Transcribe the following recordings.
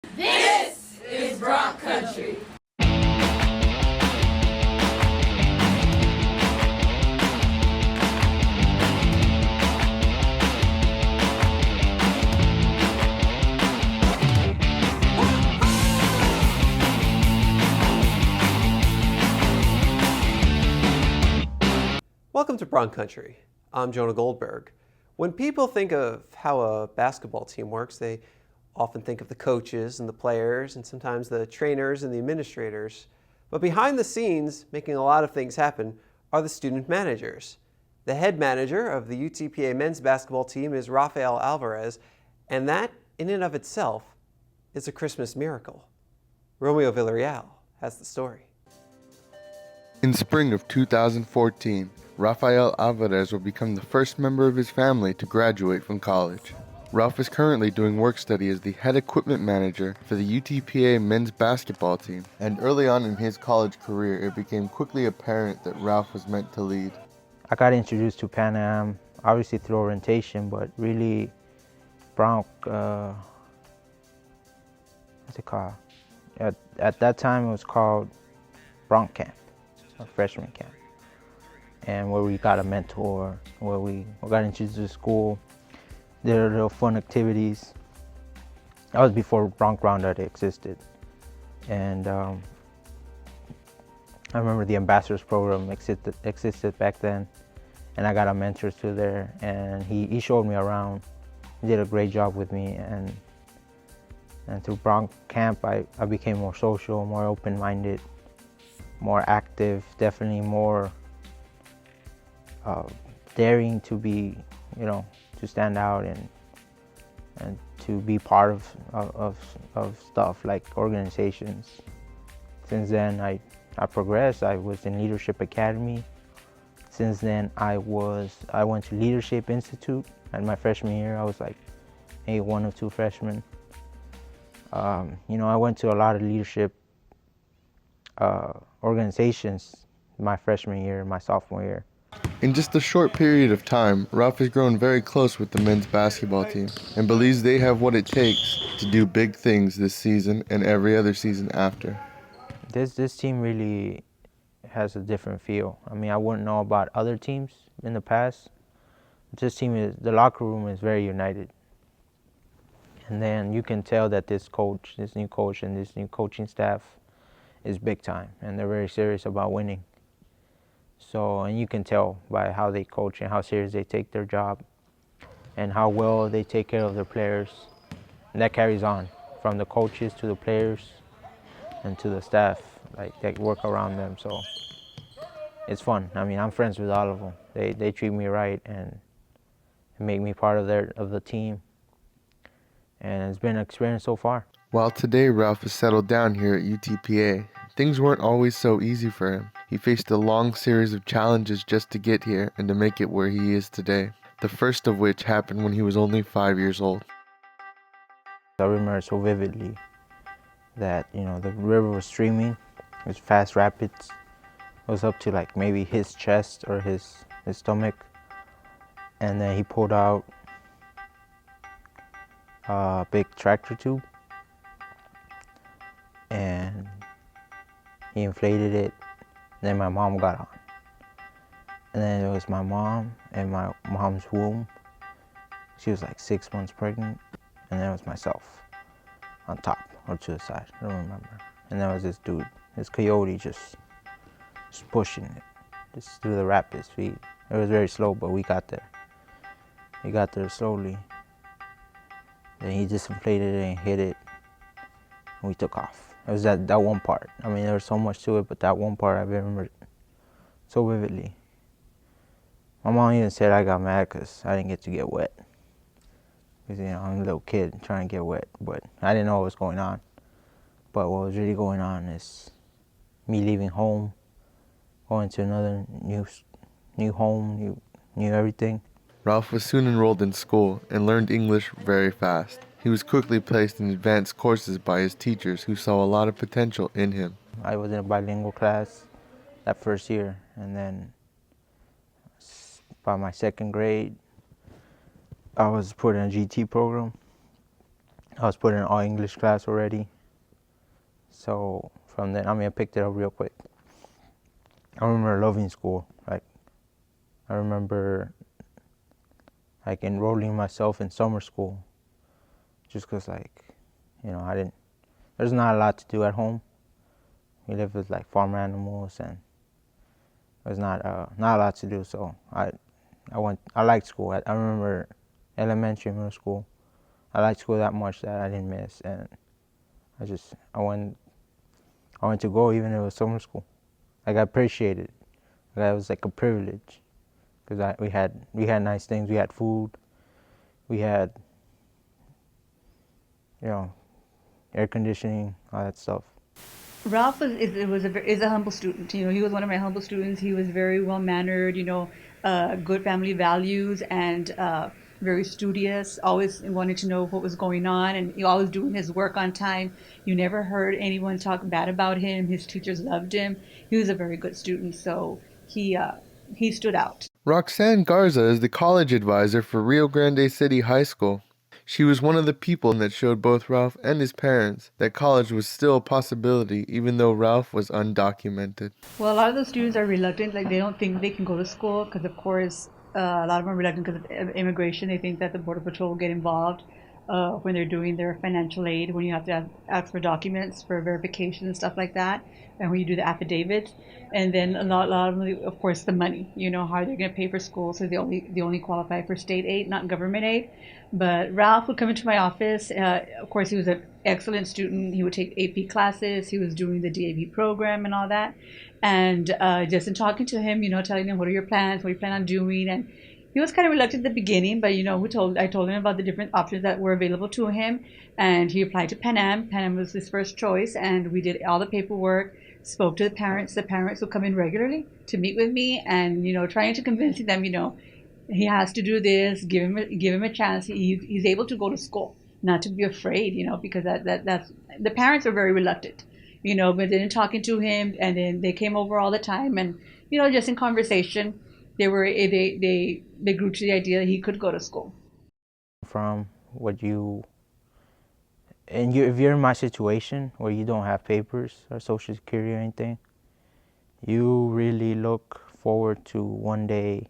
This is Bronc Country. Welcome to Bronc Country. I'm Jonah Goldberg. When people think of how a basketball team works, they often think of the coaches and the players and sometimes the trainers and the administrators. But behind the scenes, making a lot of things happen, are the student managers. The head manager of the UTPA men's basketball team is Rafael Alvarez, and that, in and of itself, is a Christmas miracle. Romeo Villarreal has the story. In spring of 2014, Rafael Alvarez will become the first member of his family to graduate from college. Ralph is currently doing work study as the head equipment manager for the UTPA men's basketball team, and early on in his college career, it became quickly apparent that Ralph was meant to lead. I got introduced to Pan Am, obviously through orientation, but really Bronc, what's it called? At that time it was called Bronc Camp, a freshman camp. And where we got a mentor, where we got introduced to the school, did little fun activities. That was before Bronc Grande existed. And I remember the ambassadors program existed back then, and I got a mentor through there, and he showed me around. He did a great job with me, and through Bronc Camp I became more social, more open-minded, more active, definitely more daring to be, to stand out and to be part of stuff like organizations. Since then I progressed. I was in Leadership Academy. Since then I went to Leadership Institute. At my freshman year I was like maybe one or two freshmen. I went to a lot of leadership organizations my freshman year, my sophomore year. In just a short period of time, Ralph has grown very close with the men's basketball team and believes they have what it takes to do big things this season and every other season after. This team really has a different feel. I mean, I wouldn't know about other teams in the past. This team the locker room is very united. And then you can tell that this new coach and this new coaching staff is big time, and they're very serious about winning. So, and you can tell by how they coach and how serious they take their job and how well they take care of their players. And that carries on from the coaches to the players and to the staff, like that work around them. So it's fun. I mean, I'm friends with all of them. They treat me right and make me part of the team. And it's been an experience so far. While today Ralph is settled down here at UTPA, things weren't always so easy for him. He faced a long series of challenges just to get here and to make it where he is today, the first of which happened when he was only 5 years old. I remember so vividly that, the river was streaming. It was fast rapids. It was up to like maybe his chest or his stomach. And then he pulled out a big tractor tube and he inflated it. Then my mom got on. And then it was my mom and my mom's womb. She was like 6 months pregnant. And then it was myself on top or to the side, I don't remember. And then was this dude, this coyote just pushing it, just through the rapids. It was very slow, but we got there. We got there slowly. Then he just inflated it and hit it, and we took off. It was that one part. I mean, there was so much to it, but that one part I remember so vividly. My mom even said I got mad because I didn't get to get wet. Because, I'm a little kid trying to get wet, but I didn't know what was going on. But what was really going on is me leaving home, going to another new home, new everything. Ralph was soon enrolled in school and learned English very fast. He was quickly placed in advanced courses by his teachers who saw a lot of potential in him. I was in a bilingual class that first year, and then by my second grade, I was put in a GT program. I was put in all English class already. So from then, I picked it up real quick. I remember loving school. I remember enrolling myself in summer school just because there's not a lot to do at home. We live with farm animals and there's not a lot to do. So I liked school. I remember elementary, middle school. I liked school that much that I didn't miss, and I went to go even if it was summer school. I appreciated it. It was like a privilege because we had nice things. We had food. We had air conditioning, all that stuff. Ralph is a humble student. He was one of my humble students. He was very well mannered. Good family values, and very studious. Always wanted to know what was going on, and he always doing his work on time. You never heard anyone talk bad about him. His teachers loved him. He was a very good student, so he stood out. Roxanne Garza is the college advisor for Rio Grande City High School. She was one of the people that showed both Ralph and his parents that college was still a possibility, even though Ralph was undocumented. Well, a lot of those students are reluctant. They don't think they can go to school because, of course, a lot of them are reluctant because of immigration. They think that the Border Patrol will get involved when they're doing their financial aid, when you have to ask for documents for verification and stuff like that, and when you do the affidavits. And then a lot of them, of course, the money. How are they going to pay for school? So they only qualify for state aid, not government aid. But Ralph would come into my office. Of course, he was an excellent student. He would take AP classes. He was doing the DAV program and all that. And just in talking to him, telling him, what are your plans? What do you plan on doing? And he was kind of reluctant at the beginning, but I told him about the different options that were available to him, and he applied to Pan Am. Pan Am was his first choice, and we did all the paperwork. Spoke to the parents. The parents would come in regularly to meet with me, and trying to convince them, he has to do this. Give him a chance. He's able to go to school, not to be afraid, because that's the parents are very reluctant, But then talking to him, and then they came over all the time, and just in conversation, they grew to the idea that he could go to school. From if you're in my situation where you don't have papers or Social Security or anything, you really look forward to one day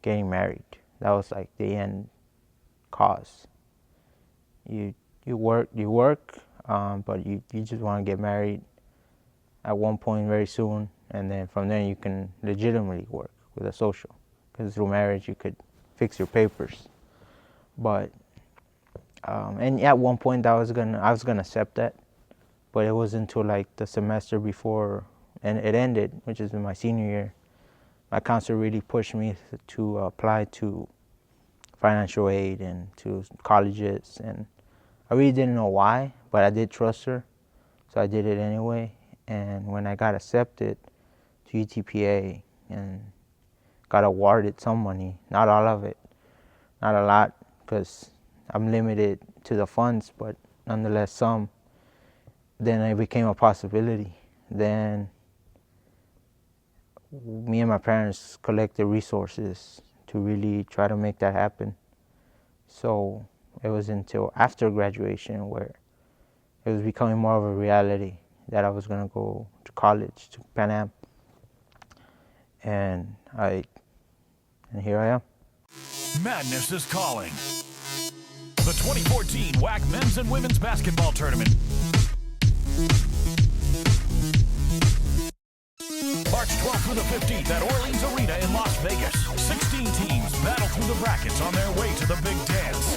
getting married. That was the end cause. You work, but you just want to get married at one point very soon, and then from there you can legitimately work with a social, because through marriage you could fix your papers. But and at one point I was gonna accept that, but it wasn't until the semester before and it ended, which is in my senior year, my counselor really pushed me to apply to financial aid and to colleges, and I really didn't know why, but I did trust her, so I did it anyway. And when I got accepted to UTPA and got awarded some money, not all of it, not a lot, because I'm limited to the funds, but nonetheless some, then it became a possibility. Then me and my parents collected resources to really try to make that happen. So it was until after graduation where it was becoming more of a reality that I was going to go to college, to Pan Am. And here I am. Madness is calling. The 2014 WAC Men's and Women's Basketball Tournament. March 12th through the 15th at Orleans Arena in Las Vegas. 16 teams battle through the brackets on their way to the big dance.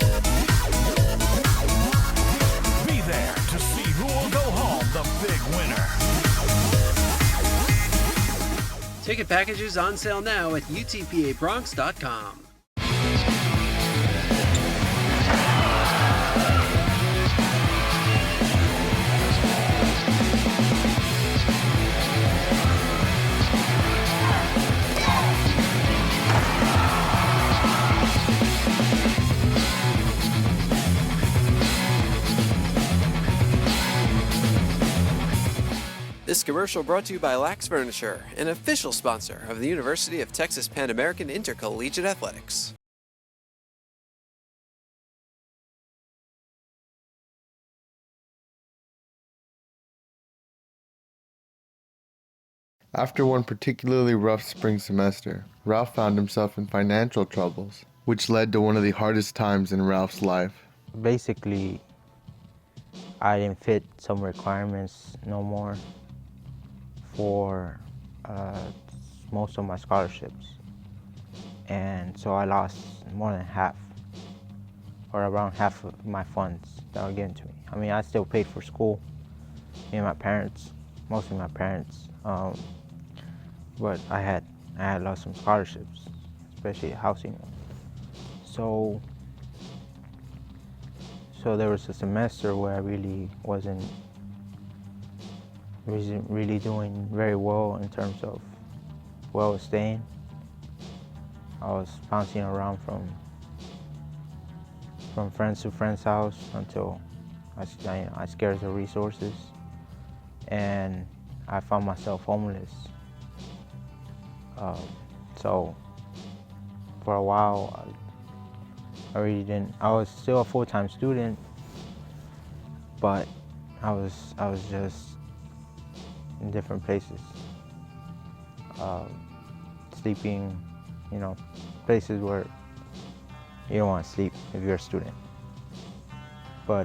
Be there to see who will go home the big winner. Ticket packages on sale now at UTPABronx.com. This commercial brought to you by Lax Furniture, an official sponsor of the University of Texas Pan American Intercollegiate Athletics. After one particularly rough spring semester, Ralph found himself in financial troubles, which led to one of the hardest times in Ralph's life. Basically, I didn't fit some requirements no more for most of my scholarships. And so I lost more than half, or around half of my funds that were given to me. I mean, I still paid for school, me and my parents, mostly my parents. But I had lost some scholarships, especially housing. So there was a semester where I really wasn't really doing very well in terms of where I was staying. I was bouncing around from friends to friends' house until I scarce the resources, and I found myself homeless. So for a while, I really didn't. I was still a full-time student, but I was just in different places, sleeping, places where you don't want to sleep if you're a student. But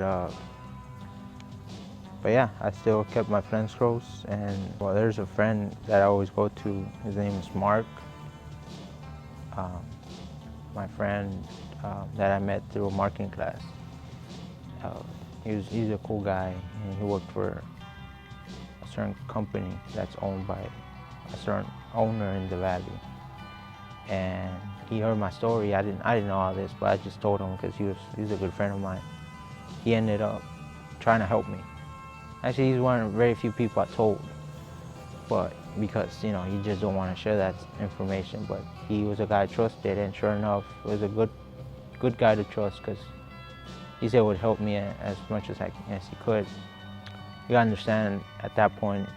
yeah, I still kept my friends close, and there's a friend that I always go to. His name is Mark. My friend that I met through a marketing class. He's a cool guy, and he worked for a certain company that's owned by a certain owner in the valley. And he heard my story. I didn't know all this, but I just told him because he's a good friend of mine. He ended up trying to help me. Actually, he's one of very few people I told, but because he just don't want to share that information. But he was a guy I trusted, and sure enough, was a good guy to trust, because he said it would help me as much as he could. You gotta understand, at that point,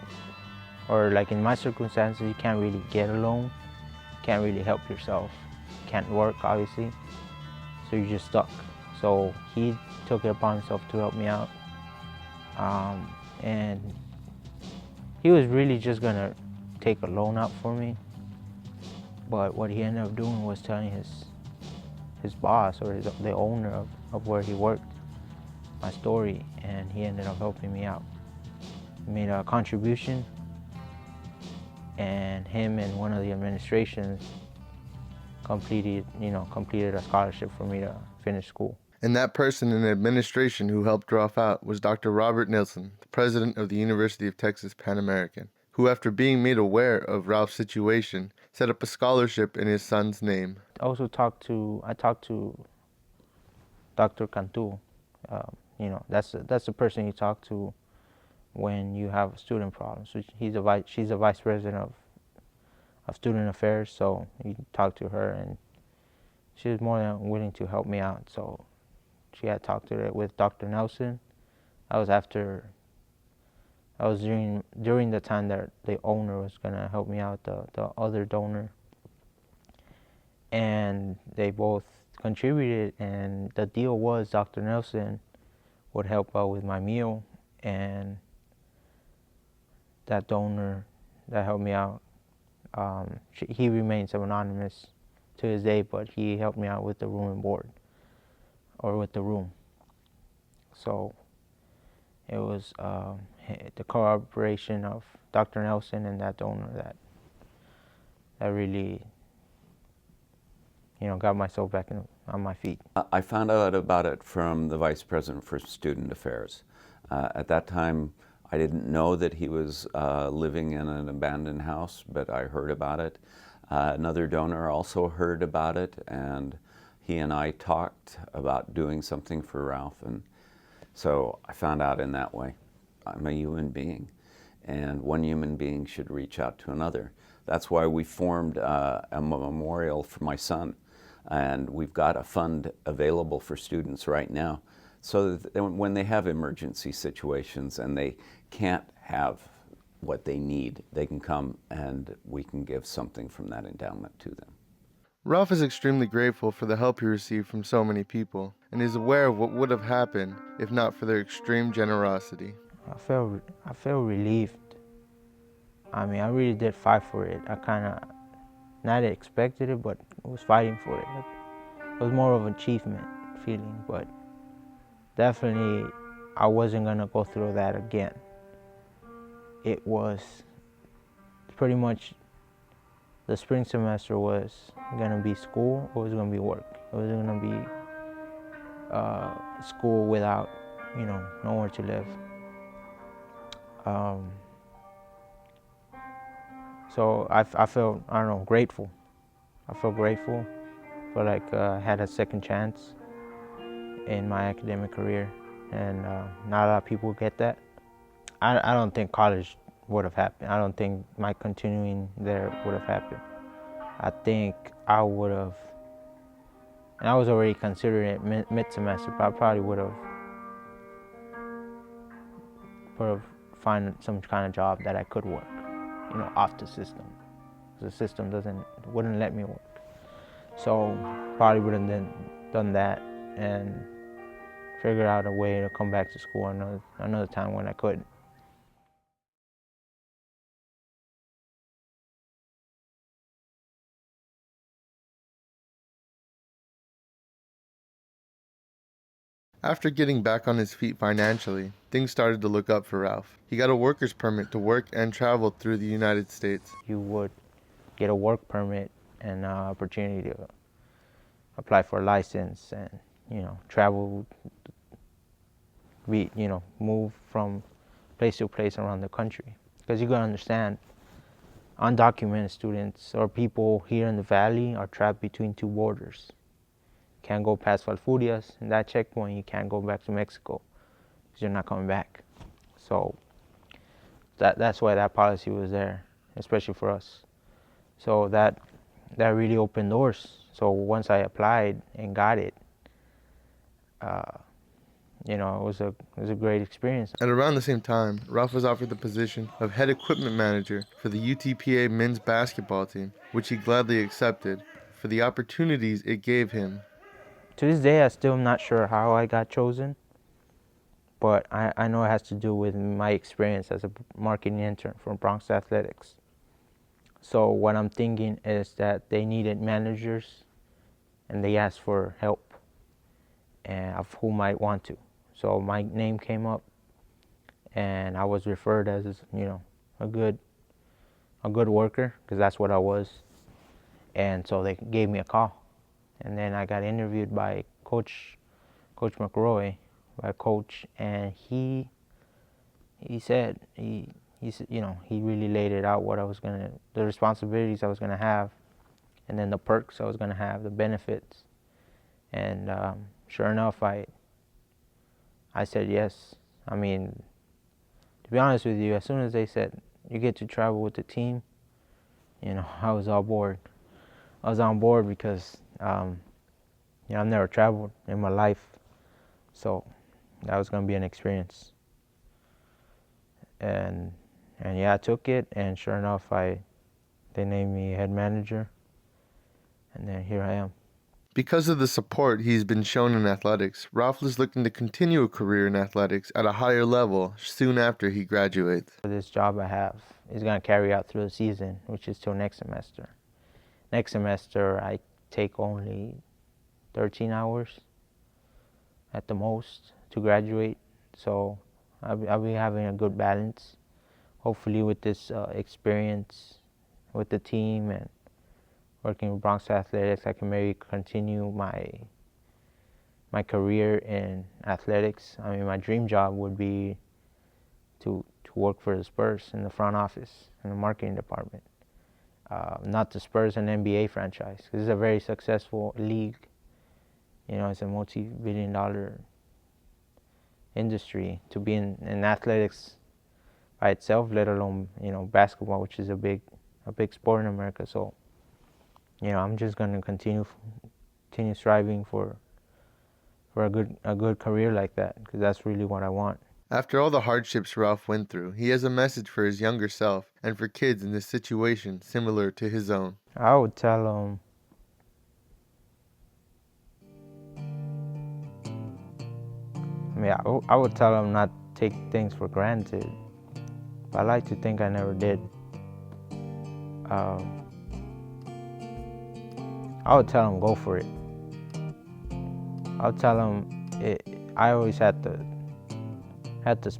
or like in my circumstances, you can't really get a loan, you can't really help yourself, you can't work obviously, so you're just stuck. So he took it upon himself to help me out, and he was really just gonna take a loan out for me, but what he ended up doing was telling his boss, or the owner of where he worked, my story, and he ended up helping me out. He made a contribution, and him and one of the administrations completed a scholarship for me to finish school. And that person in administration who helped Ralph out was Dr. Robert Nilsson, the president of the University of Texas Pan American, who, after being made aware of Ralph's situation, set up a scholarship in his son's name. I also talked to Dr. Cantu. That's the person you talk to when you have a student problem. So she's a vice president of student affairs. So you talk to her, and she was more than willing to help me out. So she had talked with Dr. Nelson. That was during the time that the owner was gonna help me out, the other donor, and they both contributed. And the deal was Dr. Nelson would help out with my meal, and that donor that helped me out, he remains anonymous to this day, but he helped me out with the room and board, or with the room. So it was the cooperation of Dr. Nelson and that donor that really, got myself back on my feet. I found out about it from the Vice President for Student Affairs. At that time, I didn't know that he was living in an abandoned house, but I heard about it. Another donor also heard about it, and he and I talked about doing something for Ralph, and so I found out in that way. I'm a human being, and one human being should reach out to another. That's why we formed a memorial for my son, and we've got a fund available for students right now, so that when they have emergency situations and they can't have what they need, they can come and we can give something from that endowment to them. Ralph is extremely grateful for the help he received from so many people, and is aware of what would have happened if not for their extreme generosity. I feel relieved I mean, I really did fight for it. I kind of not expected it, but was fighting for it. It was more of an achievement feeling, but definitely I wasn't gonna go through that again. It was pretty much the spring semester was gonna be school or it was gonna be work. It was gonna be school without, nowhere to live. So I felt, I don't know, grateful. I felt grateful. I felt like I had a second chance in my academic career, and not a lot of people get that. I don't think college would have happened. I don't think my continuing there would have happened. I think I would have, and I was already considering it mid-semester, but I probably would have find some kind of job that I could work, off the system. The system wouldn't let me work. So probably would have done that and figured out a way to come back to school another time when I could. After getting back on his feet financially, things started to look up for Ralph. He got a worker's permit to work and travel through the United States. You would get a work permit and opportunity to apply for a license and, travel, move from place to place around the country. Because you gotta understand, undocumented students or people here in the valley are trapped between two borders. Can't go past Falfurrias, and that checkpoint you can't go back to Mexico because you're not coming back. So that's why that policy was there, especially for us. So that really opened doors. So once I applied and got it, it was a great experience. At around the same time, Ralph was offered the position of head equipment manager for the UTPA men's basketball team, which he gladly accepted for the opportunities it gave him. To this day, I still am not sure how I got chosen, but I know it has to do with my experience as a marketing intern for Bronc Athletics. So what I'm thinking is that they needed managers, and they asked for help, and of who might want to. So my name came up, and I was referred as, a good worker, because that's what I was. And so they gave me a call. And then I got interviewed by Coach McRoy, and he said he really laid it out what I was the responsibilities I was gonna have, and then the perks I was gonna have, the benefits, and sure enough, I said yes. I mean, to be honest with you, as soon as they said you get to travel with the team, I was all board. I was on board because I've never traveled in my life, so that was gonna be an experience. And yeah, I took it, and sure enough, they named me head manager, and then here I am. Because of the support he's been shown in athletics, Ralph is looking to continue a career in athletics at a higher level soon after he graduates. This job I have is gonna carry out through the season, which is till next semester. Next semester, I take only 13 hours at the most to graduate, so I'll be having a good balance. Hopefully with this experience with the team and working with Bronc Athletics, I can maybe continue my career in athletics. I mean, my dream job would be to work for the Spurs in the front office, in the marketing department. Not the Spurs, an NBA franchise. This is a very successful league. It's a multi-billion-dollar industry to be in athletics by itself, let alone basketball, which is a big sport in America. So I'm just gonna continue striving for a good career like that, because that's really what I want. After all the hardships Ralph went through, he has a message for his younger self and for kids in this situation similar to his own. I would tell them, I would tell them not to take things for granted. But I like to think I never did. I would tell them go for it. I would tell them I always had the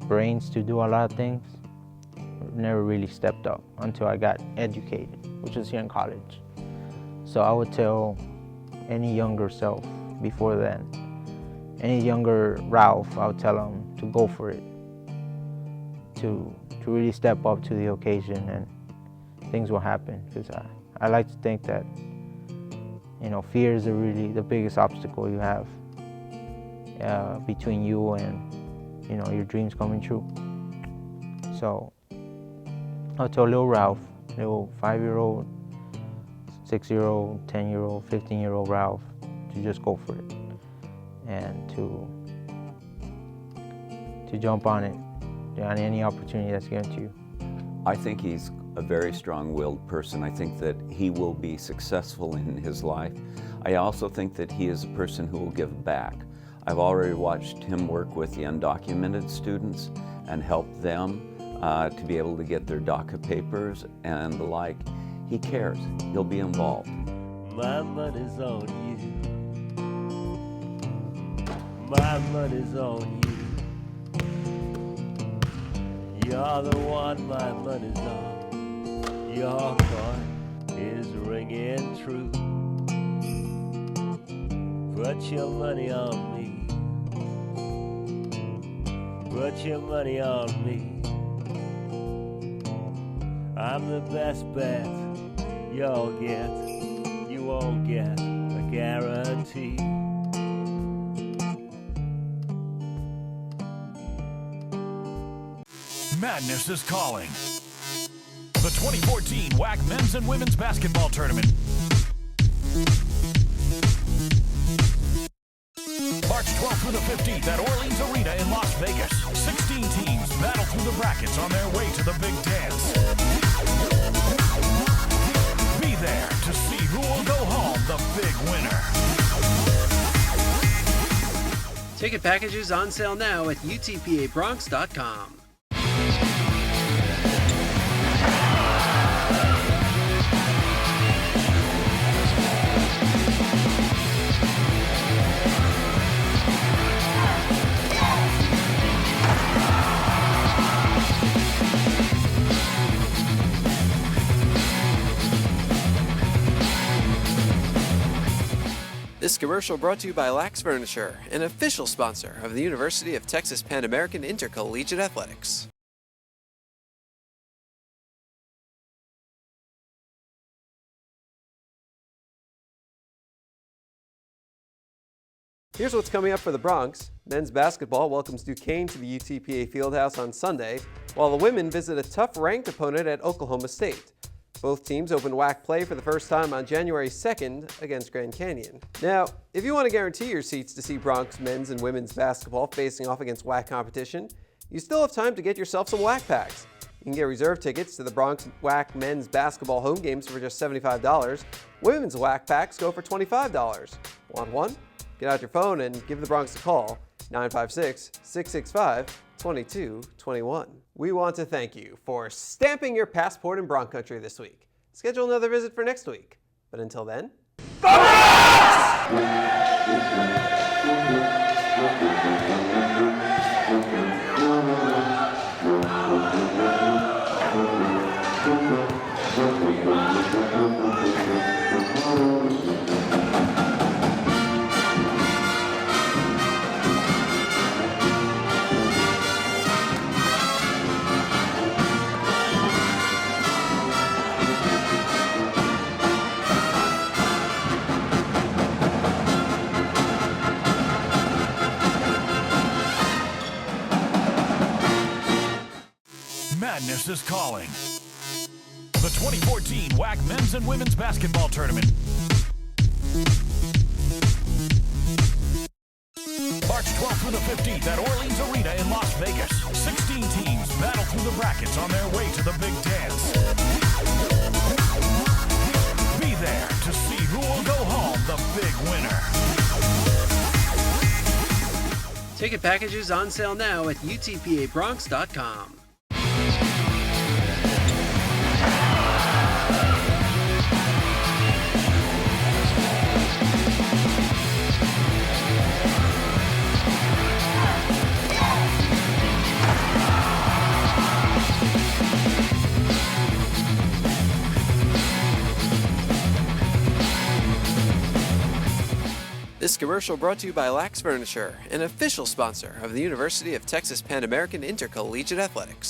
brains to do a lot of things. Never really stepped up until I got educated, which was here in college. So I would tell any younger self before then, any younger Ralph, I would tell him to go for it, to really step up to the occasion, and things will happen. Because I like to think that, you know, fear is really the biggest obstacle you have between you and, you know, your dreams coming true. So I'll tell little Ralph, little 5-year-old, 6-year-old, 10-year-old, 15-year-old Ralph to just go for it and to jump on it, on any opportunity that's given to you. I think he's a very strong-willed person. I think that he will be successful in his life. I also think that he is a person who will give back. I've already watched him work with the undocumented students and help them to be able to get their DACA papers and the like. He cares. He'll be involved. My money's on you. My money's on you. You're the one my money's on. Your coin is ringing true. Put your money on me. Put your money on me. I'm the best bet you'll get. You won't get a guarantee. Madness is calling. The 2014 WAC Men's and Women's Basketball Tournament. March 12th through the 15th at Orleans Arena in Las Vegas. 16 teams battle through the brackets on their way to the big dance. Be there to see who will go home the big winner. Ticket packages on sale now at UTPABronx.com. This commercial brought to you by Lax Furniture, an official sponsor of the University of Texas Pan American Intercollegiate Athletics. Here's what's coming up for the Bronx. Men's basketball welcomes Duquesne to the UTPA Fieldhouse on Sunday, while the women visit a tough ranked opponent at Oklahoma State. Both teams open WAC play for the first time on January 2nd against Grand Canyon. Now, if you want to guarantee your seats to see Bronx men's and women's basketball facing off against WAC competition, you still have time to get yourself some WAC packs. You can get reserve tickets to the Bronx WAC men's basketball home games for just $75. Women's WAC packs go for $25. Want one? Get out your phone and give the Bronx a call, 956-665-2221. We want to thank you for stamping your passport in Bronc Country this week. Schedule another visit for next week. But until then, Madness is calling. The 2014 WAC Men's and Women's Basketball Tournament. March 12th through the 15th at Orleans Arena in Las Vegas. 16 teams battle through the brackets on their way to the big dance. Be there to see who will go home the big winner. ticket packages on sale now at UTPABronx.com. This commercial brought to you by Lax Furniture, an official sponsor of the University of Texas Pan American Intercollegiate Athletics.